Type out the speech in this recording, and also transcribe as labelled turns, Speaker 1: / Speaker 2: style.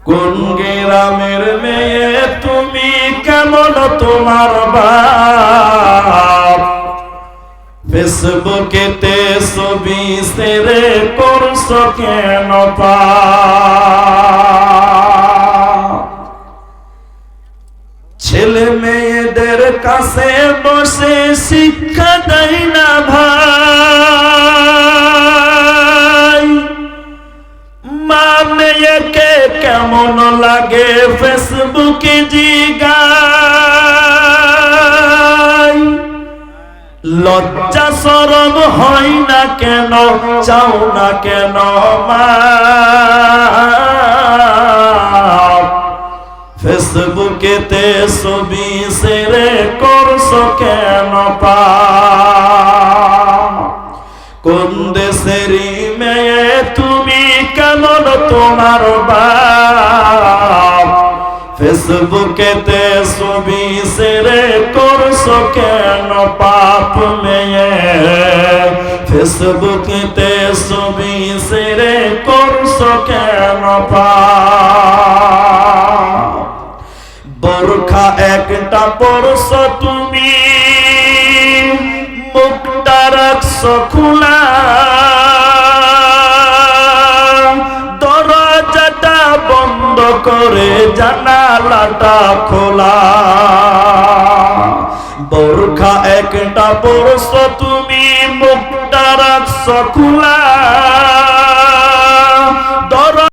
Speaker 1: কোন গ্রামের মেয়ে তুমি, কেমন তোমার বাপ? ফেসবুকেতে ছবি ছেড়ে করছো কেন পাপ? ছেলে মেয়েদের কাছে বসে শিক্ষা দেয় না ভাই, মা মেয়েকে কেমন লাগে ফেসবুকে জিগায়। লজ্জা শরম হয় না কেন, চাও না কেন মা? ফেসবুকেতে ছবি ছেড়ে করছো কেন পাপ? কোন দেশেরই মেয়ে তুমি, কেমন তোমার বাপ? ফেসবুকেতে ছবি ছেড়ে করছো কেন পাপ মেয়ে? ফেসবুকেতে ছবি ছেড়ে করছো কেন পাপ? বোরখা একটা পরছো তুমি, মুখটা রাখছো খোলা, দরজাটা বন্ধ করে জানালাটা খোলা। বোরখা একটা পরছো তুমি, মুখটা রাখছো খোলা,